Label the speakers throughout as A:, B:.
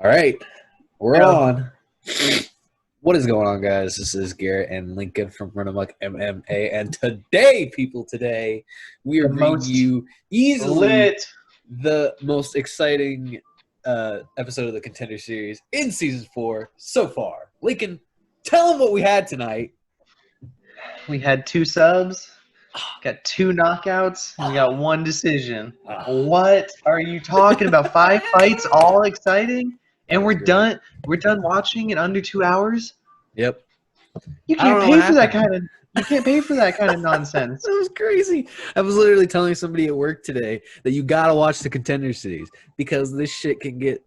A: All right, we're
B: Yeah.
A: on. What is going on, guys? This is Garrett and Lincoln from RUNAMUCK MMA, and today, we are
B: The
A: bringing
B: most
A: you easily
B: Lit.
A: the most exciting episode of the Contender Series in Season 4 so far. Lincoln, tell them what we had tonight.
B: We had 2 subs, got 2 knockouts, and we got 1 decision. What are you talking about? 5 fights, all exciting, and we're
A: Great.
B: done. We're done watching in under 2 hours.
A: Yep.
B: You
A: I don't
B: can't
A: know
B: pay
A: what
B: for that
A: happened.
B: kind of. You can't pay for that kind of nonsense.
A: That was crazy. I was literally telling somebody at work today that you gotta watch the Contender Series because this shit can get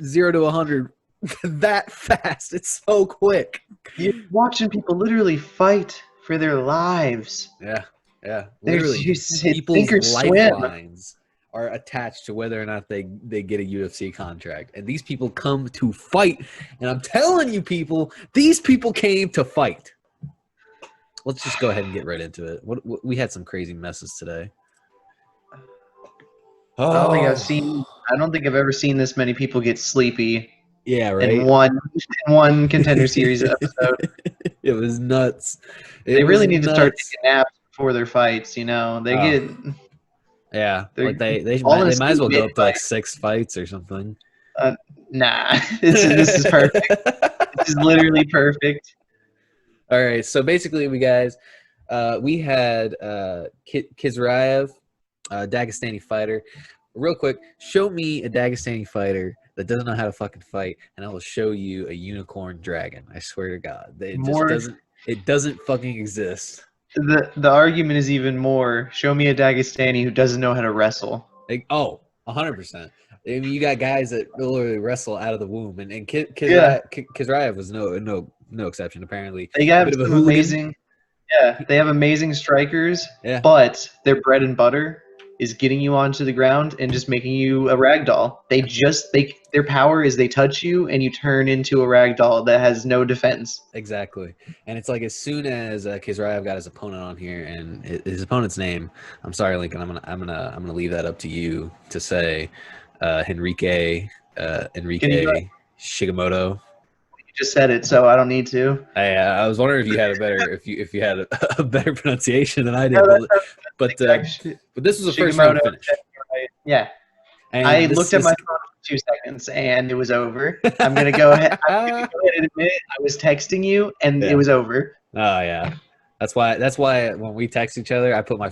A: 0 to 100 that fast. It's so quick.
B: You're watching people literally fight for their lives.
A: Yeah.
B: There's
A: Literally,
B: just sink
A: people's
B: or swim.
A: lifelines are attached to whether or not they get a UFC contract. And these people come to fight. And I'm telling you, people, these people came to fight. Let's just go ahead and get right into it. We had some crazy messes today.
B: I don't think I've ever seen this many people get sleepy.
A: Yeah, right.
B: In one Contender Series episode.
A: It was nuts.
B: They really need to start taking naps before their fights. You know, they get.
A: Yeah, like they
B: falling
A: might as well go up to like
B: mid-fight.
A: 6 fights or something.
B: Nah, this is perfect. This is literally perfect.
A: All right, so basically, we had Khizriev, a Dagestani fighter. Real quick, show me a Dagestani fighter that doesn't know how to fucking fight, and I will show you a unicorn dragon. I swear to God, it doesn't fucking exist.
B: The argument is even more. Show me a Dagestani who doesn't know how to wrestle.
A: Like, 100%. I mean, you got guys that literally wrestle out of the womb, and Khizriev was no exception. Apparently,
B: They have some amazing. Yeah, they have amazing strikers.
A: Yeah.
B: But their bread and butter is getting you onto the ground and just making you a ragdoll. Their power is they touch you and you turn into a ragdoll that has no defense.
A: Exactly, and it's like as soon as Khizriev got his opponent on here and his opponent's name, I'm sorry, Lincoln, I'm gonna leave that up to you to say, Enrique Shiguemoto.
B: You just said it, so I don't need to.
A: I was wondering if you had a better if you had a better pronunciation than I did,
B: No,
A: but this was the first round finish.
B: Yeah.
A: And
B: I looked at my phone for 2 seconds and it was over. I'm gonna go ahead. And admit I was texting you and it was over.
A: Oh yeah, that's why when we text each other, I put my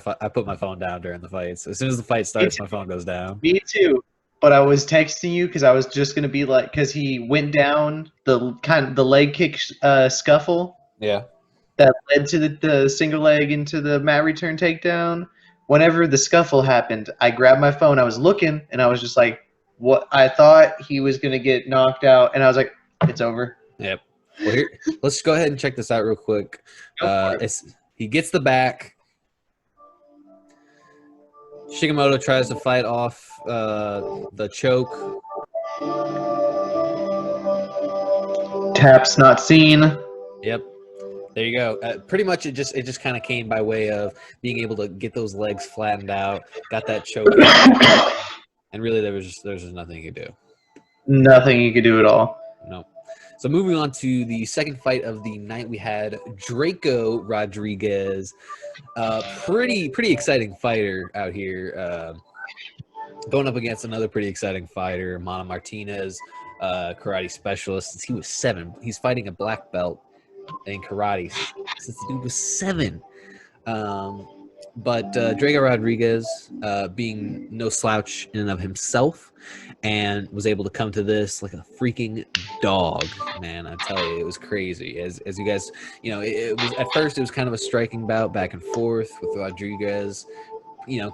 A: phone down during the fights. As soon as the fight starts, my phone goes down.
B: Me too. But I was texting you because I was just gonna be like, because he went down the leg kick scuffle.
A: Yeah.
B: That led to the single leg into the mat return takedown. Whenever the scuffle happened, I grabbed my phone. I was looking, and I was just like, "What?" I thought he was gonna get knocked out, and I was like, "It's over."
A: Yep. Well, here, let's go ahead and check this out real quick. He gets the back. Shiguemoto tries to fight off the choke.
B: Taps not seen.
A: Yep. There you go. Pretty much, it just kind of came by way of being able to get those legs flattened out, got that choke, and really there was just nothing you could do.
B: Nothing you could do at all.
A: Nope. So moving on to the second fight of the night, we had Drako Rodriguez, pretty exciting fighter out here, going up against another pretty exciting fighter, Martinez, karate specialist. Since he was 7, he's fighting a black belt in karate since the dude was 7. But Drako Rodriguez, being no slouch in and of himself, and was able to come to this like a freaking dog, man. I tell you, it was crazy. As you guys, it was at first it was kind of a striking bout back and forth with Rodriguez,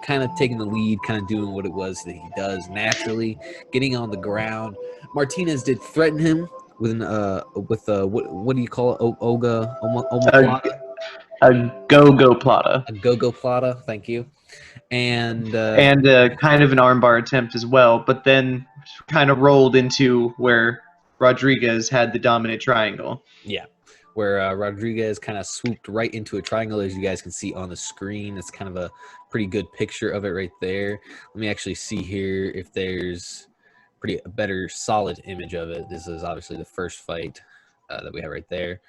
A: kind of taking the lead, kind of doing what it was that he does naturally, getting on the ground. Martinez did threaten him with what do you call it? Omoplata?
B: A go-go plata.
A: A go-go plata, thank you. And
B: kind of an armbar attempt as well, but then kind of rolled into where Rodriguez had the dominant triangle.
A: Yeah, where Rodriguez kind of swooped right into a triangle, as you guys can see on the screen. It's kind of a pretty good picture of it right there. Let me actually see here if there's a better solid image of it. This is obviously the first fight that we have right there.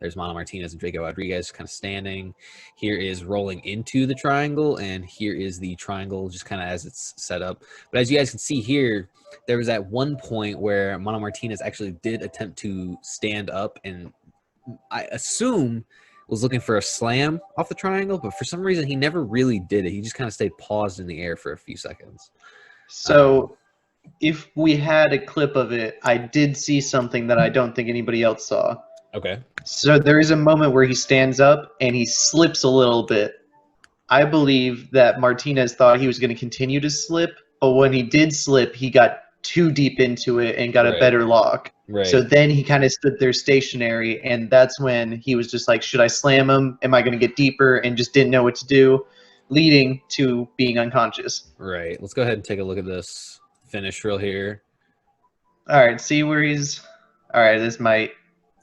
A: There's Martinez and Drako Rodriguez kind of standing. Here is rolling into the triangle, and here is the triangle just kind of as it's set up. But as you guys can see here, there was at one point where Martinez actually did attempt to stand up, and I assume was looking for a slam off the triangle, but for some reason he never really did it. He just kind of stayed paused in the air for a few seconds.
B: So if we had a clip of it, I did see something that I don't think anybody else saw.
A: Okay.
B: So there is a moment where he stands up and he slips a little bit. I believe that Martinez thought he was going to continue to slip, but when he did slip, he got too deep into it and got a better lock.
A: Right.
B: So then he kind of stood there stationary, and that's when he was just like, should I slam him? Am I going to get deeper? And just didn't know what to do, leading to being unconscious.
A: Right. Let's go ahead and take a look at this finish drill here.
B: All right, see where he's... All right, this might...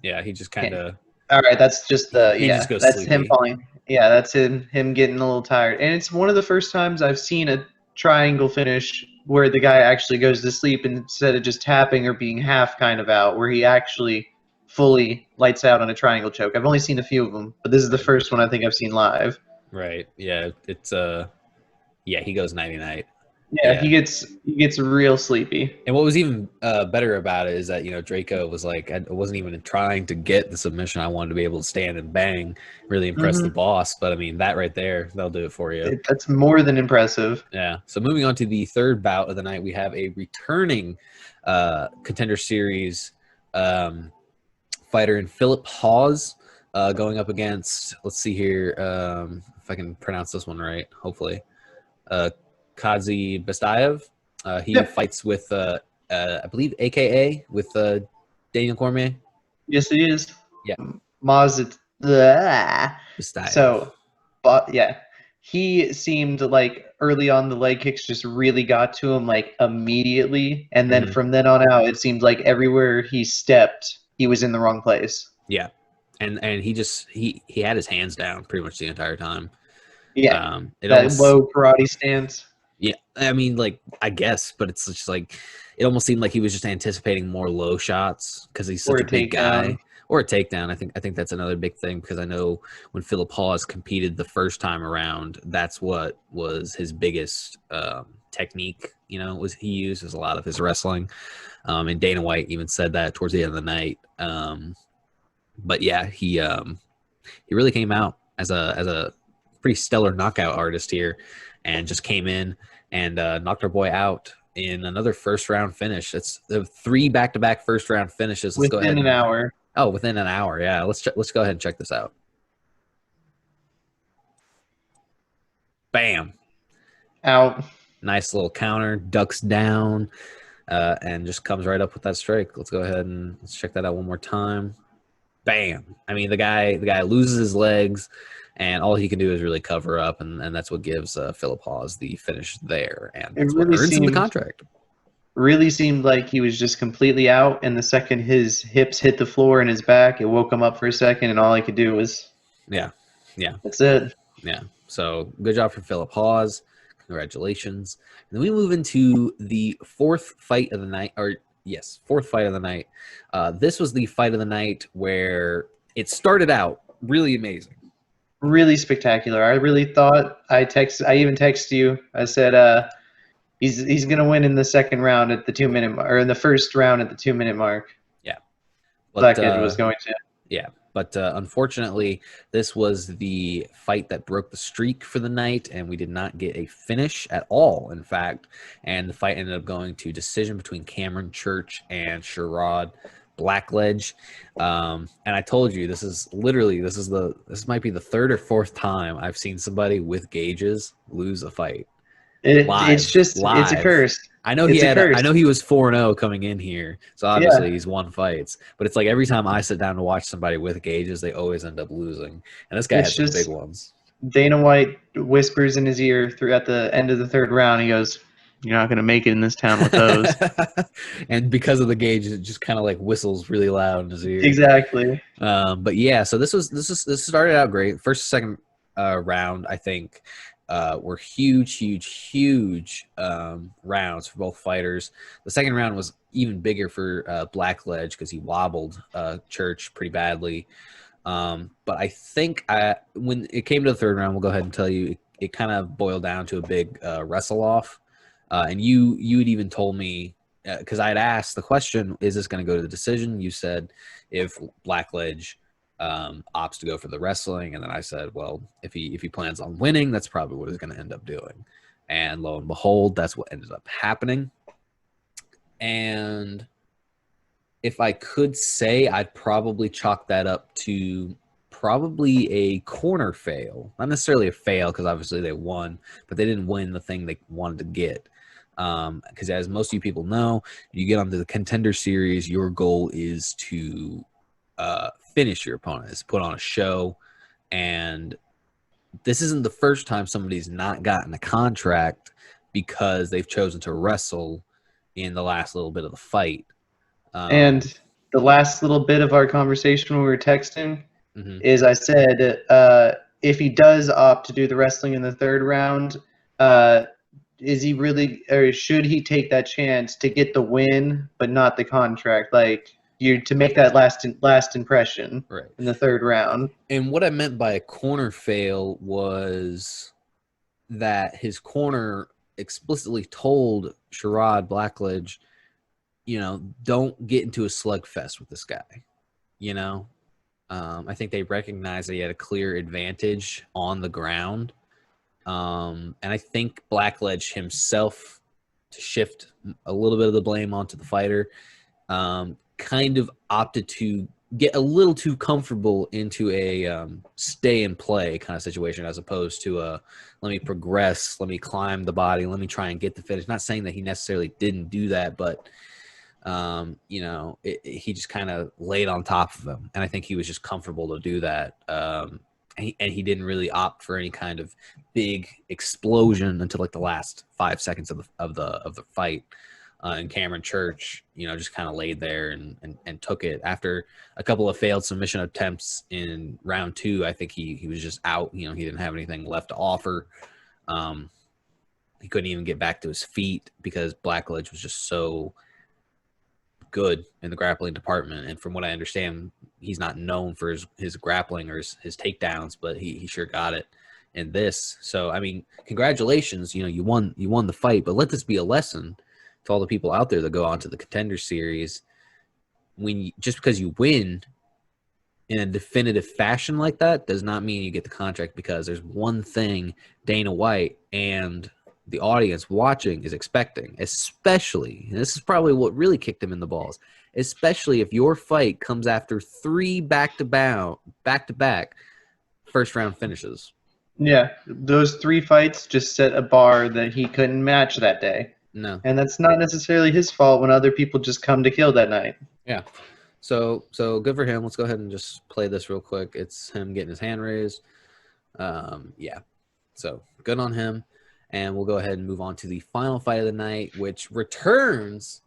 A: Yeah, he just kind of...
B: All right, that's just the...
A: He just goes
B: that's
A: sleepy.
B: him falling. Yeah, that's him getting a little tired. And it's one of the first times I've seen a triangle finish where the guy actually goes to sleep instead of just tapping or being half kind of out, where he actually fully lights out on a triangle choke. I've only seen a few of them, but this is the first one I think I've seen live.
A: Right. Yeah, it's... Yeah, he goes nighty-night.
B: Yeah, he gets real sleepy.
A: And what was even better about it is that, you know, Drako was like, I wasn't even trying to get the submission. I wanted to be able to stand and bang, really impress the boss. But, I mean, that right there, that'll do it for you.
B: That's more than impressive.
A: Yeah. So moving on to the third bout of the night, we have a returning Contender Series fighter in Philip Hawes going up against, let's see here, if I can pronounce this one right, hopefully. Khadzhi Bestaev. He fights with, I believe, AKA with Daniel Cormier.
B: Yes, he is.
A: Yeah.
B: Bestaev. So, but yeah, he seemed like early on the leg kicks just really got to him like immediately, and then from then on out, it seemed like everywhere he stepped, he was in the wrong place.
A: Yeah, and he just he had his hands down pretty much the entire time.
B: Yeah, that low karate stance.
A: Yeah, I mean, like, I guess, but it's just like, it almost seemed like he was just anticipating more low shots because he's such a big guy. Or a takedown. I think that's another big thing, because I know when Philip Hawes competed the first time around, that's what was his biggest technique, you know, was he uses a lot of his wrestling. And Dana White even said that towards the end of the night. But yeah, he really came out as a pretty stellar knockout artist here, and just came in and knocked our boy out in another first round finish. It's the 3 back-to-back first round finishes. Let's go ahead.
B: Within an hour.
A: Oh, within an hour. Yeah, let's go ahead and check this out. Bam.
B: Out.
A: Nice little counter, ducks down, and just comes right up with that strike. Let's go ahead and let's check that out one more time. Bam. I mean, the guy loses his legs, and all he can do is really cover up, and that's what gives Philip Hawes the finish there, and it's what earns him the contract.
B: Really seemed like he was just completely out, and the second his hips hit the floor and his back, it woke him up for a second, and all he could do was... Yeah. That's it.
A: Yeah. So, good job for Philip Hawes. Congratulations. And then we move into the fourth fight of the night, fourth fight of the night. This was the fight of the night where it started out really amazing.
B: Really spectacular. I really thought I even texted you. I said he's gonna win in the second round at the 2 minute mark, or in the first round at the 2 minute mark.
A: Yeah,
B: Blackledge was going to.
A: Yeah, but unfortunately, this was the fight that broke the streak for the night, and we did not get a finish at all. In fact, and the fight ended up going to decision between Cameron Church and Sherrard Blackledge. And I told you, this might be the third or fourth time I've seen somebody with gauges lose a fight.
B: It's a curse.
A: I know he was 4-0 coming in here, so obviously he's won fights. But it's like every time I sit down to watch somebody with gauges, they always end up losing. And this guy had some big ones.
B: Dana White whispers in his ear at the end of the third round. He goes, "You're not going to make it in this town with those."
A: And because of the gauges, it just kind of like whistles really loud in his ear.
B: Exactly.
A: But yeah, so this started out great. First, second round, I think were huge rounds for both fighters. The second round was even bigger for Blackledge because he wobbled Church pretty badly. But I think when it came to the third round, we'll go ahead and tell you it kind of boiled down to a big wrestle off. And you had even told me, because I had asked the question, is this going to go to the decision? You said if Blackledge opts to go for the wrestling, and then I said, well, if he plans on winning, that's probably what he's going to end up doing. And lo and behold, that's what ended up happening. And if I could say, I'd probably chalk that up to probably a corner fail. Not necessarily a fail, because obviously they won, but they didn't win the thing they wanted to get. Because as most of you people know, you get onto the Contender Series, your goal is to finish your opponents, put on a show. And this isn't the first time somebody's not gotten a contract because they've chosen to wrestle in the last little bit of the fight.
B: And the last little bit of our conversation when we were texting is I said, if he does opt to do the wrestling in the third round, is he really, or should he take that chance to get the win but not the contract? Like, to make that last impression in the third round.
A: And what I meant by a corner fail was that his corner explicitly told Sherrard Blackledge, don't get into a slugfest with this guy. I think they recognized that he had a clear advantage on the ground. And I think Blackledge himself, to shift a little bit of the blame onto the fighter, kind of opted to get a little too comfortable into a stay and play kind of situation, as opposed to let me progress, let me climb the body, let me try and get the finish. Not saying that he necessarily didn't do that, but he just kind of laid on top of him, and I think he was just comfortable to do that. And he didn't really opt for any kind of big explosion until like the last 5 seconds of the fight. And Cameron Church, just kind of laid there and took it after a couple of failed submission attempts in round 2. I think he was just out. He didn't have anything left to offer. He couldn't even get back to his feet because Blackledge was just so good in the grappling department. And from what I understand, he's not known for his grappling or his takedowns, but he sure got it in this. So, I mean, congratulations. You won the fight, but let this be a lesson to all the people out there that go on to the Contender Series. Just because you win in a definitive fashion like that does not mean you get the contract, because there's one thing Dana White and the audience watching is expecting, especially, and this is probably what really kicked him in the balls, especially if your fight comes after 3 back-to-back first-round finishes.
B: Yeah, those 3 fights just set a bar that he couldn't match that day.
A: No.
B: And that's not necessarily his fault when other people just come to kill that night.
A: Yeah. So good for him. Let's go ahead and just play this real quick. It's him getting his hand raised. Yeah. So good on him. And we'll go ahead and move on to the final fight of the night, which returns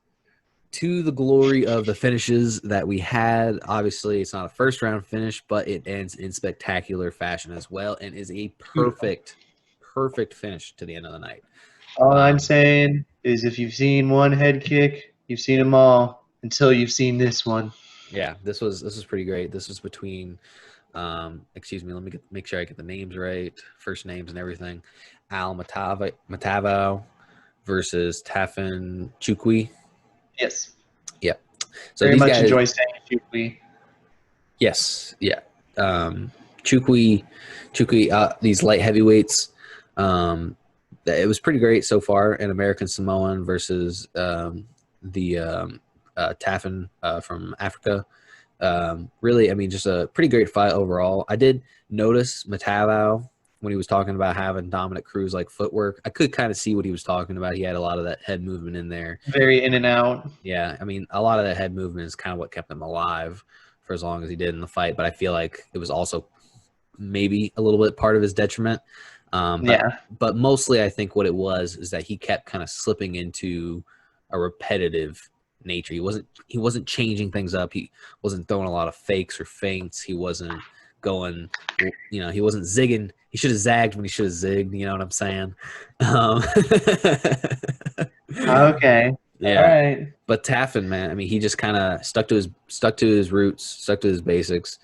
A: to the glory of the finishes that we had. Obviously, it's not a first-round finish, but it ends in spectacular fashion as well, and is a perfect finish to the end of the night.
B: All I'm saying is, if you've seen one head kick, you've seen them all until you've seen this one.
A: Yeah, this was pretty great. This was between, excuse me, let me make sure I get the names right, first names and everything. Matavao versus Tafon Nchukwi.
B: Yes.
A: Yeah. So
B: very
A: these
B: much
A: guys,
B: enjoy saying Nchukwi.
A: Yes. Yeah. Nchukwi, these light heavyweights. It was pretty great so far. An American Samoan versus the Tafon from Africa. Really, I mean, just a pretty great fight overall. I did notice Matavao when he was talking about having Dominic Cruz-like footwork. I could kind of see what he was talking about. He had a lot of that head movement in there.
B: Very in and out.
A: Yeah, I mean, a lot of that head movement is kind of what kept him alive for as long as he did in the fight. But I feel like it was also maybe a little bit part of his detriment. But mostly I think what it was is that he kept kind of slipping into a repetitive nature. He wasn't changing things up. He wasn't throwing a lot of fakes or feints. He wasn't going, he wasn't zigging He should have zagged when he should have zigged. You know what I'm saying? Um,
B: Okay. All
A: yeah.
B: right.
A: But Tafon, man, I mean, he just kind of stuck to his roots, stuck to his basics.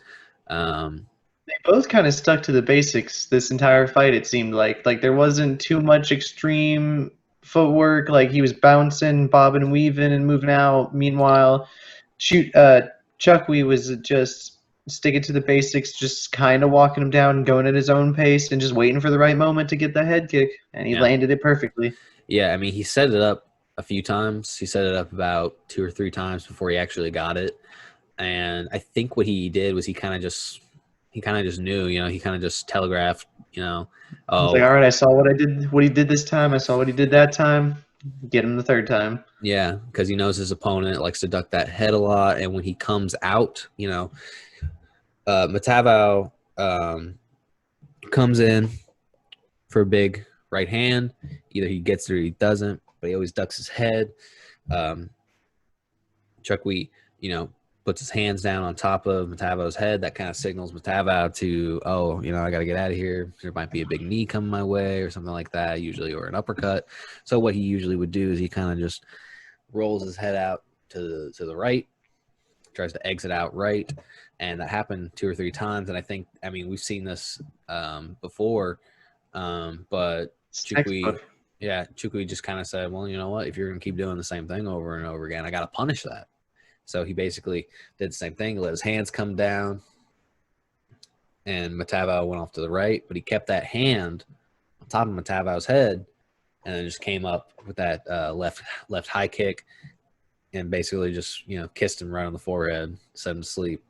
A: Um,
B: They both kind of stuck to the basics this entire fight, it seemed like there wasn't too much extreme footwork. Like he was bouncing, bobbing and weaving and moving out. Meanwhile, shoot Chukwi was just sticking to the basics, just kind of walking him down and going at his own pace and just waiting for the right moment to get the head kick, and he
A: yeah,
B: landed it perfectly.
A: yeah. I mean, he set it up a few times. He set it up about 2 or 3 times before he actually got it. And I think what he did was he kind of just knew, you know, he kind of just telegraphed, you know,
B: He's like,
A: oh
B: all right, I saw what he did this time. I saw what he did that time. Get him the third time.
A: yeah, because he knows his opponent likes to duck that head a lot, and when he comes out, you know, Matavao comes in for a big right hand. Either he gets it or he doesn't, but he always ducks his head. Nchukwi, you know, puts his hands down on top of Matavao's head. That kind of signals Matavao to, oh, you know, I got to get out of here. There might be a big knee coming my way or something like that, usually, or an uppercut. So what he usually would do is he kind of just rolls his head out to the right, tries to exit out right, and that happened 2 or 3 times. And I mean, we've seen this before, but Nchukwi just kind of said, well, you know what, if you're going to keep doing the same thing over and over again, I got to punish that. So he basically did the same thing, let his hands come down, and Matavao went off to the right, but he kept that hand on top of Matavao's head and then just came up with that left high kick and basically just, you know, kissed him right on the forehead, sent him to sleep.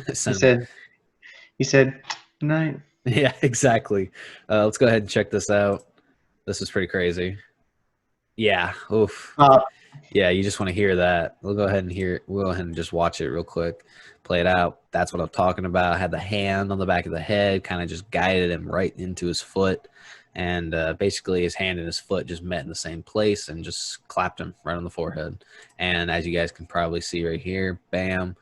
B: He said, good night.
A: Yeah, exactly. Let's go ahead and check this out. This is pretty crazy. Yeah. Oof. Yeah, you just want to hear that. We'll go ahead and just watch it real quick. Play it out. That's what I'm talking about. Had the hand on the back of the head, kind of just guided him right into his foot. And basically his hand and his foot just met in the same place and just clapped him right on the forehead. And as you guys can probably see right here, bam,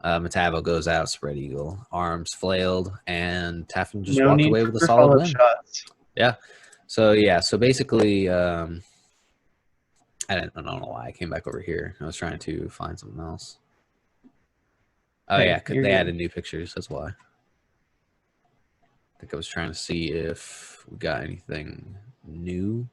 A: Matavao goes out, spread eagle, arms flailed, and Tafon just walked away with a solid win.
B: Shots.
A: Yeah. So basically, I don't know why I came back over here. I was trying to find something else. Oh,
B: Hey,
A: yeah, because they
B: good.
A: added new pictures. That's why. I think I was trying to see if we got anything new.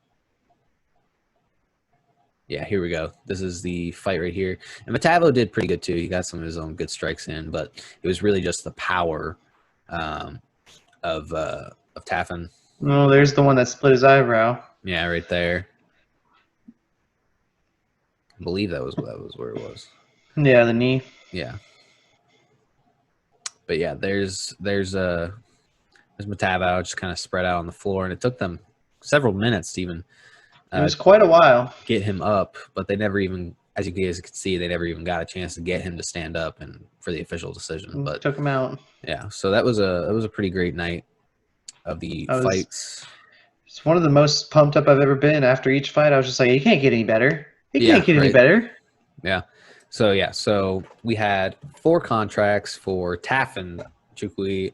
A: Yeah, here we go. This is the fight right here. And Matavao did pretty good, too. He got some of his own good strikes in, but it was really just the power of Tafon.
B: Oh, there's the one that split his eyebrow.
A: Yeah, right there. I believe that was where it was.
B: Yeah, the knee.
A: Yeah. But yeah, there's Matavao just kind of spread out on the floor, and it took them several minutes to even
B: It was quite a while.
A: get him up, but they never even, as you guys could see, they never even got a chance to get him to stand up and for the official decision. But
B: took him out.
A: Yeah, so that was a pretty great night of the fights.
B: It's one of the most pumped up I've ever been. After each fight, I was just like, "It can't get any better. It can't get any better."
A: Yeah. So we had 4 contracts for Tafon Nchukwi,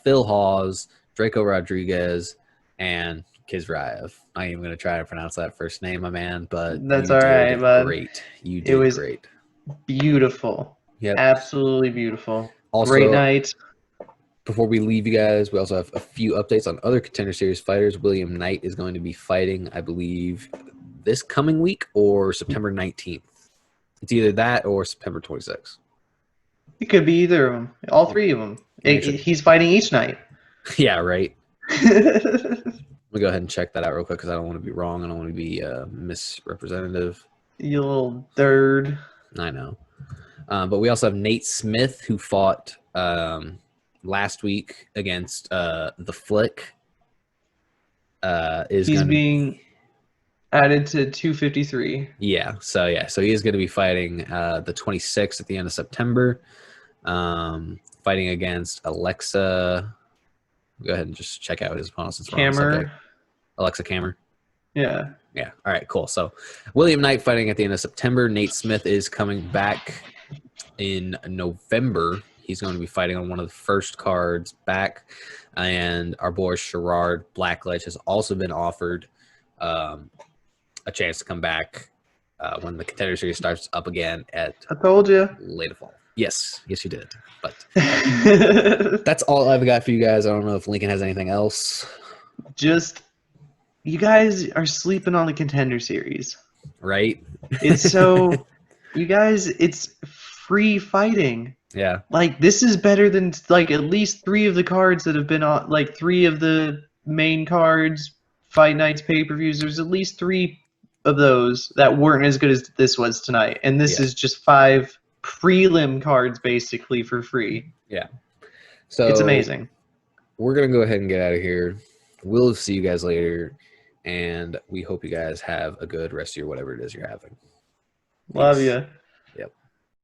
A: Phil Hawes, Drako Rodriguez, and Khizriev. I ain't even going to try to pronounce that first name, my man, but
B: that's all right, bud.
A: Great. You did great.
B: Beautiful.
A: Yeah.
B: Absolutely beautiful.
A: Also,
B: great night.
A: Before we leave you guys, we also have a few updates on other Contender Series fighters. William Knight is going to be fighting, I believe, this coming week or September 19th. It's either that or September 26th.
B: It could be either of them. All 3 of them. He's fighting each night.
A: Yeah, right. Let me go ahead and check that out real quick because I don't want to be wrong. I don't want to be misrepresentative.
B: You little dirt.
A: I know. But we also have Nate Smith, who fought last week against the Flick.
B: He's being added to 253.
A: Yeah, so he is going to be fighting the 26th at the end of September, fighting against Alexa. Go ahead and just check out his opponent since we're on the subject. Alexa Kammer.
B: Yeah.
A: Yeah. All right, cool. So William Knight fighting at the end of September. Nate Smith is coming back in November. He's going to be fighting on one of the first cards back. And our boy Sherrard Blackledge has also been offered a chance to come back when the Contender Series starts up again at
B: I told you.
A: late fall. Yes, you did. But that's all I've got for you guys. I don't know if Lincoln has anything else.
B: Just, you guys are sleeping on the Contender Series.
A: Right?
B: It's so, you guys, it's free fighting.
A: Yeah.
B: Like, this is better than, like, at least 3 of the cards that have been on, like, 3 of the main cards, Fight Nights, pay-per-views. There's at least 3 of those that weren't as good as this was tonight. And this is just 5 prelim cards, basically, for free.
A: Yeah. So
B: it's amazing.
A: We're going to go ahead and get out of here. We'll see you guys later. And we hope you guys have a good rest of your whatever it is you're having.
B: Love you.